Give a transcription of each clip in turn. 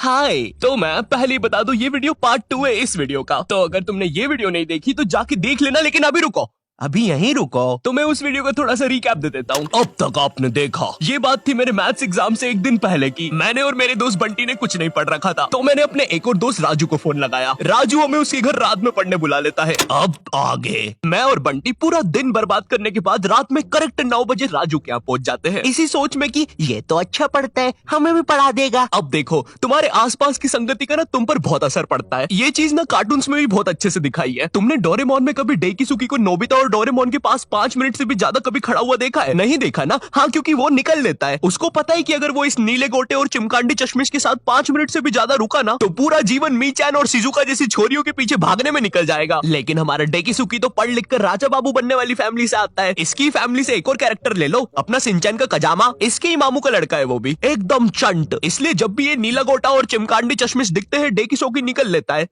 हाय, तो मैं पहले बता दूं ये वीडियो पार्ट 2 है इस वीडियो का। तो अगर तुमने ये वीडियो नहीं देखी तो जाके देख लेना, लेकिन अभी रुको, अभी यहीं रुको। तो मैं उस वीडियो का थोड़ा सा रिकैप दे देता हूँ। अब तक आपने देखा, ये बात थी मेरे मैथ्स एग्जाम से एक दिन पहले की। मैंने और मेरे दोस्त बंटी ने कुछ नहीं पढ़ रखा था, तो मैंने अपने एक और दोस्त राजू को फोन लगाया। राजू हमें उसके घर रात में पढ़ने बुला लेता है। अब आगे मैं और बंटी पूरा दिन बर्बाद करने के बाद रात में करेक्ट 9 बजे राजू के यहाँ पहुंच जाते हैं, इसी सोच में कि ये तो अच्छा पढ़ता है, हमें भी पढ़ा देगा। अब देखो, तुम्हारे आसपास की संगति का ना तुम पर बहुत असर पड़ता है। ये चीज ना कार्टून्स में भी बहुत अच्छे से दिखाई है। तुमने डोरेमोन में कभी डेकिसुकी को नोबिता और डोरेमोन के पास 5 मिनट से भी ज्यादा कभी खड़ा हुआ देखा है? नहीं देखा ना? हाँ, क्योंकि वो निकल लेता है। उसको पता है कि अगर वो इस नीले गोटे और चिमकांडी चश्मिश के साथ 5 मिनट से भी ज्यादा रुका ना तो पूरा जीवन मीचैन और शिजुका जैसी छोरियों के पीछे भागने में निकल जाएगा। लेकिन हमारा डेकिसुकी तो पढ़ लिख कर राजा बाबू बनने वाली फैमिली से आता है। इसकी फैमिली से एक और कैरेक्टर ले लो, अपना सिंचैन का कजामा, इसके ही मामू का लड़का है, वो भी एकदम चंट। इसलिए जब भी ये नीला गोटा और चिमकांडी चश्मिश दिखते हैं डेकिसुकी निकल लेता है।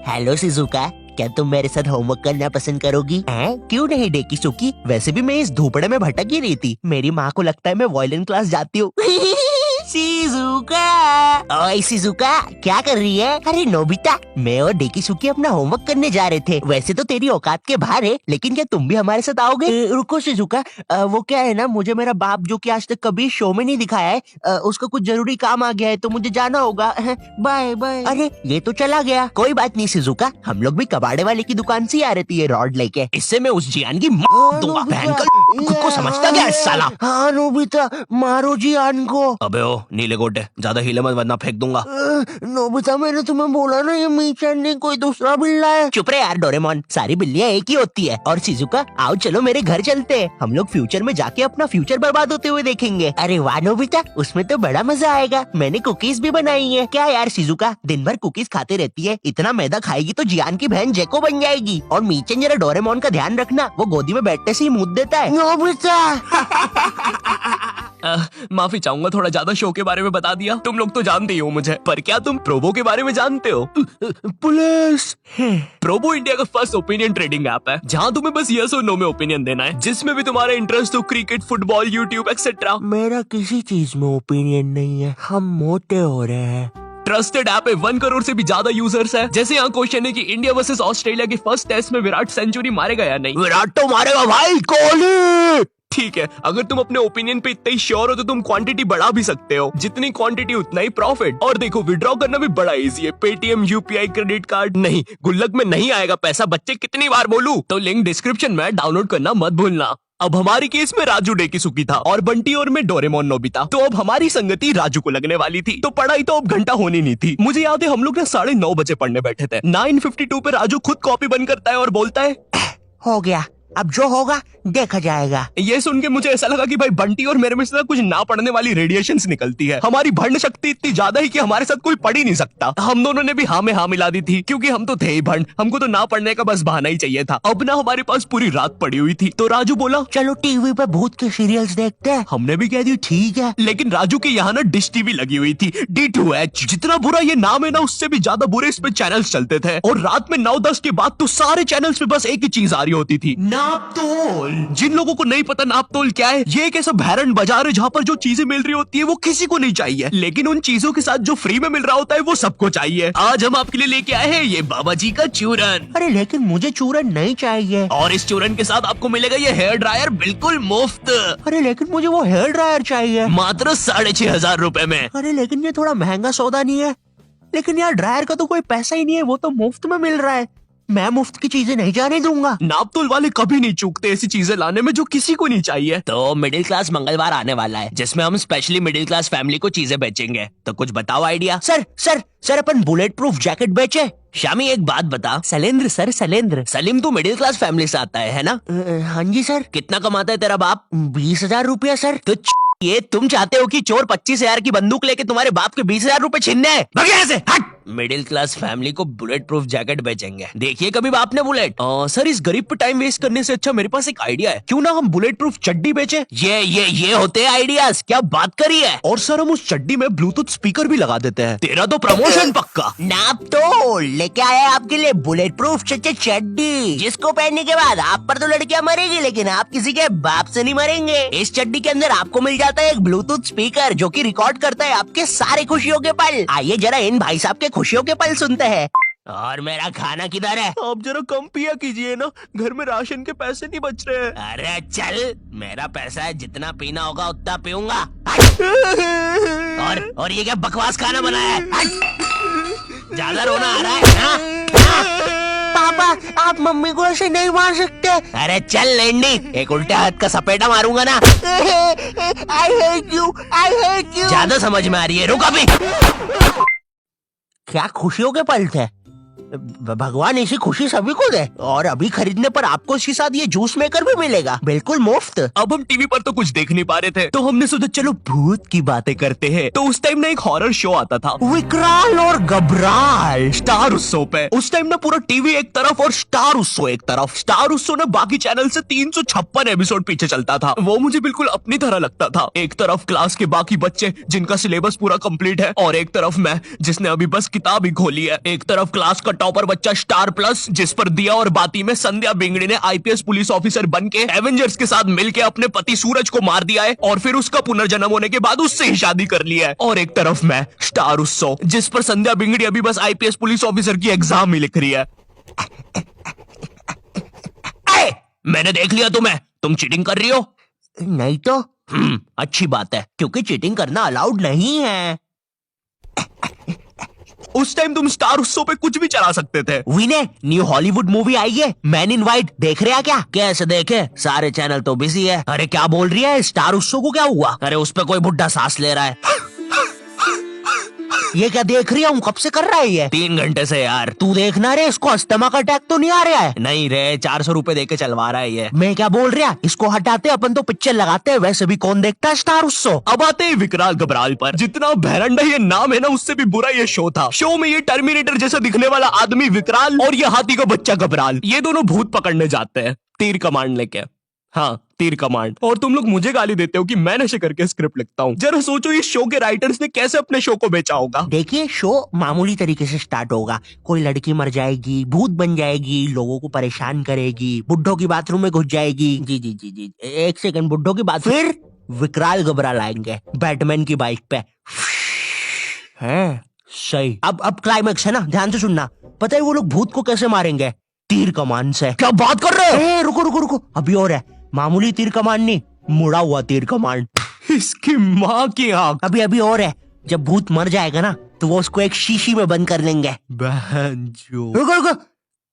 हेलो शिजुका, क्या तुम मेरे साथ होमवर्क करना पसंद करोगी? क्यों नहीं डेकिसुकी, वैसे भी मैं इस धूपड़े में भटक ही रही थी। मेरी माँ को लगता है मैं वायलिन क्लास जाती हूँ। शिजुका, ओए शिजुका, क्या कर रही है? अरे नोबिता, मैं और डेकिसुकी अपना होमवर्क करने जा रहे थे। वैसे तो तेरी औकात के बाहर है, लेकिन क्या तुम भी हमारे साथ आओगे? रुको शिजुका, वो क्या है ना, मुझे मेरा बाप जो कि आज तक कभी शो में नहीं दिखाया है, उसका कुछ जरूरी काम आ गया है तो मुझे जाना होगा। Bye bye. अरे ये तो चला गया। कोई बात नहीं शिजुका, हम लोग भी कबाड़े वाले की दुकान से आ रही थी ये रॉड लेके। इससे मैं उस जियान की दूंगा, भयंकर खुद को समझता क्या है साला? हाँ नोबिता, मारो जियान को। अबे ओ नीले गोटे, ज्यादा हिले मत वरना फेंक दूंगा। नोबिता, मैंने तुम्हें बोला ना ये मीचैन नहीं कोई दूसरा बिल्ला है। चुप रहे यार डोरेमोन, सारी बिल्लियां एक ही होती है। और शिजुका, आओ चलो मेरे घर चलते हैं, हम लोग फ्यूचर में जाके अपना फ्यूचर बर्बाद होते हुए देखेंगे। अरे वाह नोबिता, उसमें तो बड़ा मजा आएगा। मैंने कुकीज भी बनाई है। क्या यार शिजुका, दिन भर कुकीज खाते रहती है, इतना मैदा खाएगी तो जियान की बहन जेको बन जाएगी। और मीचैन जरा डोरेमोन का ध्यान रखना, वो गोदी में बैठने से ही मुंह देता है। नोबिता माफी चाहूंगा, थोड़ा ज्यादा शो के बारे में बता दिया। तुम लोग तो जानते ही हो मुझे, पर क्या तुम प्रोबो के बारे में जानते हो? पुलिस। प्रोबो इंडिया का फर्स्ट ओपिनियन ट्रेडिंग ऐप है, जहां तुम्हें बस यस और नो में ओपिनियन देना है, जिसमें भी तुम्हारा इंटरेस्ट हो, क्रिकेट, फुटबॉल, यूट्यूब एक्सेट्रा। मेरा किसी चीज में ओपिनियन नहीं है, हम मोटे हो रहे हैं। ट्रस्टेड ऐप है, 1 करोड़ से भी ज्यादा यूजर्स है। जैसे यहाँ क्वेश्चन है कि इंडिया वर्सेस ऑस्ट्रेलिया के फर्स्ट टेस्ट में विराट सेंचुरी मारेगा या नहीं? विराट तो मारेगा भाई, कोहली। ठीक है, अगर तुम अपने ओपिनियन पे इतना ही श्योर हो तो तुम क्वांटिटी बढ़ा भी सकते हो। जितनी क्वांटिटी उतना ही प्रॉफिट। और देखो, विड्रॉ करना भी बड़ा इजी है। Paytm, UPI, credit card. नहीं, गुल्लक में नहीं आएगा पैसा, बच्चे कितनी बार बोलूं? तो लिंक डिस्क्रिप्शन में, डाउनलोड करना मत भूलना। अब हमारी केस में राजू डेकिसुकी था और बंटी और मैं डोरेमोन नोबिता। तो अब हमारी संगति राजू को लगने वाली थी, तो पढ़ाई तो अब घंटा होनी नहीं थी। मुझे याद है हम लोग ना 9:30 बजे पढ़ने बैठे थे। 9:52 पे राजू खुद कॉपी बंद करता है और बोलता है, हो गया, अब जो होगा देखा जाएगा। ये सुन के मुझे ऐसा लगा कि भाई बंटी और मेरे में से कुछ ना पढ़ने वाली रेडिएशंस निकलती है। हमारी भंड शक्ति इतनी ज्यादा है कि हमारे साथ कोई पढ़ ही नहीं सकता। हम दोनों ने भी हाँ में हाँ मिला दी थी, क्योंकि हम तो थे ही भंड, हमको तो ना पढ़ने का बस बहाना ही चाहिए था। अब ना हमारे पास पूरी रात पड़ी हुई थी, तो राजू बोला चलो टीवी पे भूत के सीरियल्स देखते हैं। हमने भी कह दिया ठीक है, लेकिन राजू के यहाँ ना डिश टीवी लगी हुई थी, D2H। जितना बुरा ये नाम है ना, उससे भी ज्यादा बुरे इस पे चैनल्स चलते थे। और रात में 9-10 के बाद तो सारे चैनल्स पे बस एक ही चीज आ रही होती थी, नापतोल। जिन लोगों को नहीं पता नापतोल क्या है, ये एक ऐसा भैरन बाजार है जहाँ पर जो चीजें मिल रही होती है वो किसी को नहीं चाहिए, लेकिन उन चीजों के साथ जो फ्री में मिल रहा होता है वो सबको चाहिए। आज हम आपके लिए लेके आए हैं ये बाबा जी का चूरन। अरे लेकिन मुझे चूरन नहीं चाहिए। और इस चूरन के साथ आपको मिलेगा ये हेयर ड्रायर बिल्कुल मुफ्त। अरे लेकिन मुझे वो हेयर ड्रायर चाहिए, मात्र 6,500 रुपए में। अरे लेकिन ये थोड़ा महंगा सौदा नहीं है? लेकिन यार ड्रायर का तो कोई पैसा ही नहीं है, वो तो मुफ्त में मिल रहा है। मैं मुफ्त की चीजें नहीं जाने दूंगा। नापतोल वाले कभी नहीं चूकते ऐसी चीजें लाने में जो किसी को नहीं चाहिए। तो मिडिल क्लास मंगलवार आने वाला है, जिसमें हम स्पेशली मिडिल क्लास फैमिली को चीजें बेचेंगे। तो कुछ बताओ आइडिया। सर अपन बुलेट प्रूफ जैकेट बेचे। शामी एक बात बता। सलेंद्र सर, सलेंद्र। सलीम तू मिडिल क्लास फैमिली से आता है ना? हाँ जी सर। कितना कमाता है तेरा बाप? 20,000 रुपया सर। तो ये तुम चाहते हो कि चोर 25,000 की बंदूक लेके तुम्हारे बाप के 20,000 रुपए छीनने? भाग यहाँ से, हट। मिडिल क्लास फैमिली को बुलेट प्रूफ जैकेट बेचेंगे। देखिए कभी आपने बुलेट। सर इस गरीब पे टाइम वेस्ट करने से अच्छा मेरे पास एक आइडिया है, क्यों ना हम बुलेट प्रूफ चड्डी बेचे। ये होते हैं आइडियाज, क्या बात करी है। और सर हम उस चड्डी में ब्लूटूथ स्पीकर भी लगा देते हैं। तेरा तो प्रमोशन पक्का। नाप तो लेके आया आपके लिए बुलेट प्रूफ चड्डी, जिसको पहनने के बाद आप पर तो लड़कियां मरेगी, लेकिन आप किसी के बाप से नहीं मरेंगे। इस चड्डी के अंदर आपको मिल जाता है एक ब्लूटूथ स्पीकर जो कि रिकॉर्ड करता है आपके सारे खुशियों के पल। आइए जरा इन भाई साहब के खुशियों के पल सुनते हैं। और मेरा खाना किधर है? आप जरा कम पिया कीजिए ना, घर में राशन के पैसे नहीं बच रहे हैं। अरे चल, मेरा पैसा है, जितना पीना होगा उतना पीऊंगा। और ये क्या बकवास खाना बनाया है? ज्यादा रोना आ रहा है ना? पापा आप मम्मी को ऐसे नहीं मार सकते। अरे चल लेंडी, एक उल्टे हाथ का सपेटा मारूंगा ना। I hate you. ज्यादा समझ में आ रही है, रुक अभी। क्या खुशियों के पल थे। भगवान ऐसी खुशी सभी को दे। और अभी खरीदने पर आपको इसके साथ ये जूस मेकर भी मिलेगा, बिल्कुल मुफ्त। अब हम टीवी पर तो कुछ देख नहीं पा रहे थे, तो हमने सोचा चलो भूत की बातें करते हैं। तो उस टाइम ना एक हॉरर शो आता था, विकराल और घबराल, स्टार उत्सव पे। उस टाइम ना पूरा टीवी एक तरफ और स्टार उत्सव एक तरफ। स्टार उत्सव ना बाकी चैनल से 356 एपिसोड पीछे चलता था। वो मुझे बिल्कुल अपनी तरह लगता था। एक तरफ क्लास के बाकी बच्चे जिनका सिलेबस पूरा कंप्लीट है, और एक तरफ मैं जिसने अभी बस किताब ही खोली है। एक तरफ क्लास का टॉपर बच्चा स्टार प्लस, जिस पर दिया और बाती में संध्या बिंगड़ी ने आईपीएस पुलिस ऑफिसर बन के एवेंजर्स के साथ मिलकर अपने पति सूरज को मार दिया है, और फिर उसका पुनर्जन्म होने के बाद उससे ही शादी कर लिया है। और एक तरफ मैं स्टार उत्सव, जिस पर संध्या बिंगड़ी अभी बस आईपीएस पुलिस ऑफिसर की एग्जाम ही लिख रही है। मैंने देख लिया तुम्हें, तुम चीटिंग कर रही हो। नहीं तो अच्छी बात है, क्योंकि चीटिंग करना अलाउड नहीं है। उस टाइम तुम स्टार उत्सव पे कुछ भी चला सकते थे। विनय, न्यू हॉलीवुड मूवी आई है मैन इन व्हाइट, देख रहे हैं क्या? कैसे देखे, सारे चैनल तो बिजी है। अरे क्या बोल रही है, स्टार उत्सव को क्या हुआ? अरे उस पे कोई बुढ़ा सांस ले रहा है। ये क्या देख रही हूँ, कब से कर रहा है ये? 3 घंटे से यार। तू देखना रे, इसको अस्थमा का अटैक तो नहीं आ रहा है? नहीं रे, 400 रुपए दे के चलवा रहा है ये। मैं क्या बोल रहा, इसको हटाते अपन तो पिक्चर लगाते हैं। वैसे भी कौन देखता है स्टार उत्सव। अब आते हैं विकराल घबराल पर। जितना भैरंडा ये नाम है ना, उससे भी बुरा ये शो था। शो में ये टर्मिनेटर जैसा दिखने वाला आदमी विकराल और ये हाथी का बच्चा घबराल, ये दोनों भूत पकड़ने जाते हैं तीर कमांड लेके। हाँ, तीर कमांड। और तुम लोग मुझे गाली देते हो कि मैं नशे करके स्क्रिप्ट लिखता हूँ। जरा सोचो इस शो के राइटर्स ने कैसे अपने शो को बेचा होगा। देखिए, शो मामूली तरीके से स्टार्ट होगा। कोई लड़की मर जाएगी, भूत बन जाएगी, लोगों को परेशान करेगी, बुड्ढों की बाथरूम में घुस जाएगी। जी, एक सेकंड, बुड्ढों की बात। फिर विकराल घबराल आएंगे बैटमैन की बाइक पे। है सही। अब क्लाइमेक्स है ना, ध्यान से सुनना। पता है वो लोग भूत को कैसे मारेंगे? तीर कमान से। क्या बात कर रहे हो? रुको, अभी और है। मामूली तीर कमान नहीं, मुड़ा हुआ तीर कमान। इसकी माँ की आंख। अभी और है। जब भूत मर जाएगा ना, तो वो उसको एक शीशी में बंद कर लेंगे। बहनचोद। रुको,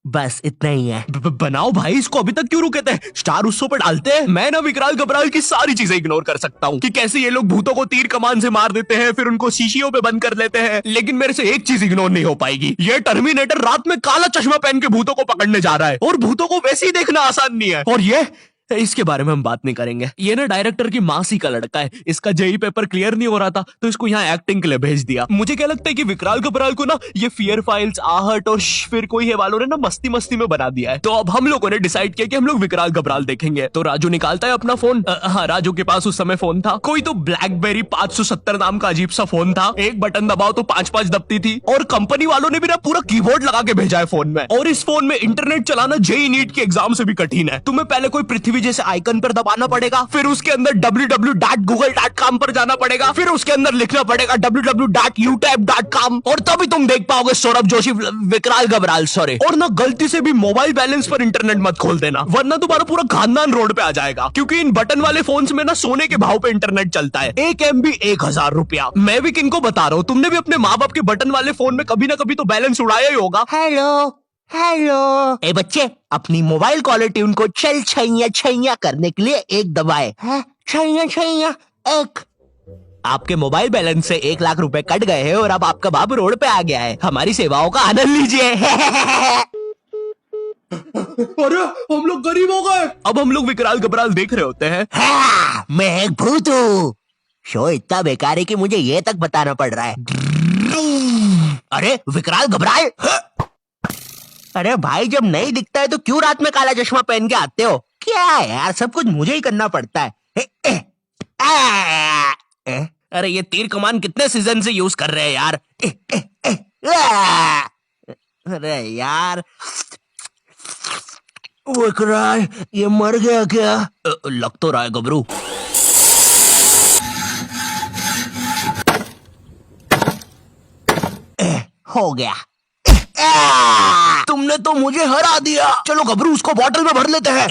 बस इतना ही है। बनाओ भाई, इसको अभी तक क्यों रुके थे? स्टार उत्सव पर डालते हैं। मैं ना विकराल घबराल की सारी चीजें इग्नोर कर सकता हूँ कि कैसे ये लोग भूतों को तीर कमान से मार देते हैं, फिर उनको शीशियों पे बंद कर लेते हैं। लेकिन मेरे से एक चीज इग्नोर नहीं हो पाएगी, ये टर्मिनेटर रात में काला चश्मा पहन के भूतों को पकड़ने जा रहा है, और भूतों को वैसे ही देखना आसान नहीं है। और ये इसके बारे में हम बात नहीं करेंगे। ये ना डायरेक्टर की मासी का लड़का है, इसका जेई पेपर क्लियर नहीं हो रहा था, तो इसको यहाँ एक्टिंग के लिए भेज दिया। मुझे क्या लगता है कि विकराल घबराल को ना ये फियर फाइल्स, आहट और फिर कोई है वालों ने ना मस्ती मस्ती में बना दिया है। तो अब हम लोगों ने डिसाइड किया कि हम लोग विकराल घबराल देखेंगे। तो राजू निकालता है अपना फोन। हाँ, राजू के पास उस समय फोन था, कोई तो ब्लैकबेरी 570 नाम का अजीब सा फोन था। एक बटन दबाओ तो 5-5 दबती थी, और कंपनी वालों ने भी ना पूरा कीबोर्ड लगा के भेजा है फोन में। और इस फोन में इंटरनेट चलाना जेई नीट के एग्जाम से भी कठिन है। तुम्हें पहले कोई पृथ्वी जैसे आइकन पर दबाना पड़ेगा, फिर उसके अंदर www.google.com पर जाना पड़ेगा, फिर उसके अंदर लिखना पड़ेगा www.youtube.com, और तभी तुम देख पाओगे सौरभ जोशी विकराल घबराल। सॉरी, और ना गलती से भी मोबाइल बैलेंस पर इंटरनेट मत खोल देना, वरना तुम्हारा पूरा खानदान रोड पे आ जाएगा। क्योंकि इन बटन वाले फोन्स में ना सोने के भाव पे इंटरनेट चलता है। 1 MB 1000 रुपया। मैं भी किनको बता रहा हूँ, तुमने भी अपने माँ बाप के बटन वाले फोन में कभी ना कभी तो बैलेंस उड़ाया ही होगा। हेलो ए बच्चे, अपनी मोबाइल कॉलर ट्यून को चल छैया करने के लिए एक दबाए। छैया एक। आपके मोबाइल बैलेंस से 1 लाख रुपए कट गए हैं, और अब आपका बाप रोड पे आ गया है। हमारी सेवाओं का आनंद लीजिए। अरे हम लोग गरीब हो गए। अब हम लोग विकराल घबराल देख रहे होते हैं। हाँ, मैं एक भूत हूँ। शो इतना बेकार है कि मुझे ये तक बताना पड़ रहा है। अरे विकराल घबराए। अरे भाई जब नहीं दिखता है तो क्यों रात में काला चश्मा पहन के आते हो? क्या है यार, सब कुछ मुझे ही करना पड़ता है। अरे ये तीर कमान कितने सीजन से यूज कर रहे हैं यार। अरे यार विकराल ये मर गया क्या? लग तो रहा है गबरू। हो गया। तुमने तो मुझे हरा दिया। चलो गबरू उसको बॉटल में भर लेते हैं।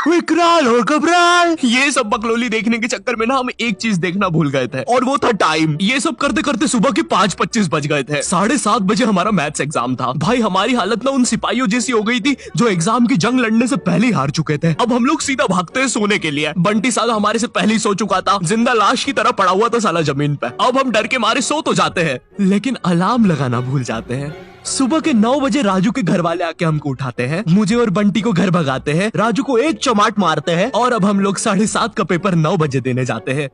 विकराल और घबराल, ये सब बकलोली देखने के चक्कर में ना हम एक चीज देखना भूल गए थे, और वो था टाइम। ये सब करते करते सुबह के 5:25 बज गए थे। 7:30 बजे हमारा मैथ्स एग्जाम था। भाई हमारी हालत ना उन सिपाहियों जैसी हो गई थी जो एग्जाम की जंग लड़ने से पहले ही हार चुके थे। अब हम लोग सीधा भागते हैं सोने के लिए। बंटी साला हमारे से पहले ही सो चुका था, जिंदा लाश की तरह पड़ा हुआ था साला जमीन पे। अब हम डर के मारे सो तो जाते हैं, लेकिन अलार्म लगाना भूल जाते हैं। सुबह के 9 बजे राजू के घर वाले आके हमको उठाते हैं, मुझे और बंटी को घर भगाते हैं, राजू को एक चमाट मारते हैं, और अब हम लोग 7:30 का पेपर 9 बजे देने जाते हैं।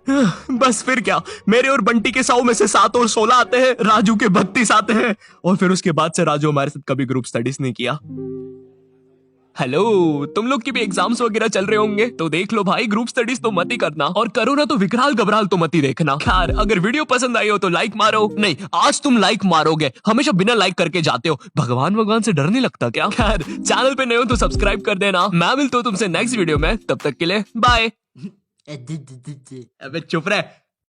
बस फिर क्या, मेरे और बंटी के 100 में से 7 और 16 आते हैं, राजू के 32 आते हैं, और फिर उसके बाद से राजू हमारे साथ कभी ग्रुप स्टडीज नहीं किया। हेलो, तुम लोग की भी एग्जाम्स वगैरह चल रहे होंगे तो देख लो भाई, ग्रुप स्टडीज तो मत ही करना, और करो ना तो विकराल घबराल तो मत ही देखना। खैर अगर वीडियो पसंद आई हो तो लाइक मारो। नहीं, आज तुम लाइक मारोगे, हमेशा बिना लाइक करके जाते हो। भगवान से डर नहीं लगता क्या? खैर चैनल पे नए हो तो सब्सक्राइब कर देना। मैं मिलता हूँ तुमसे नेक्स्ट वीडियो में, तब तक के लिए बाय। अबे चुप रहे।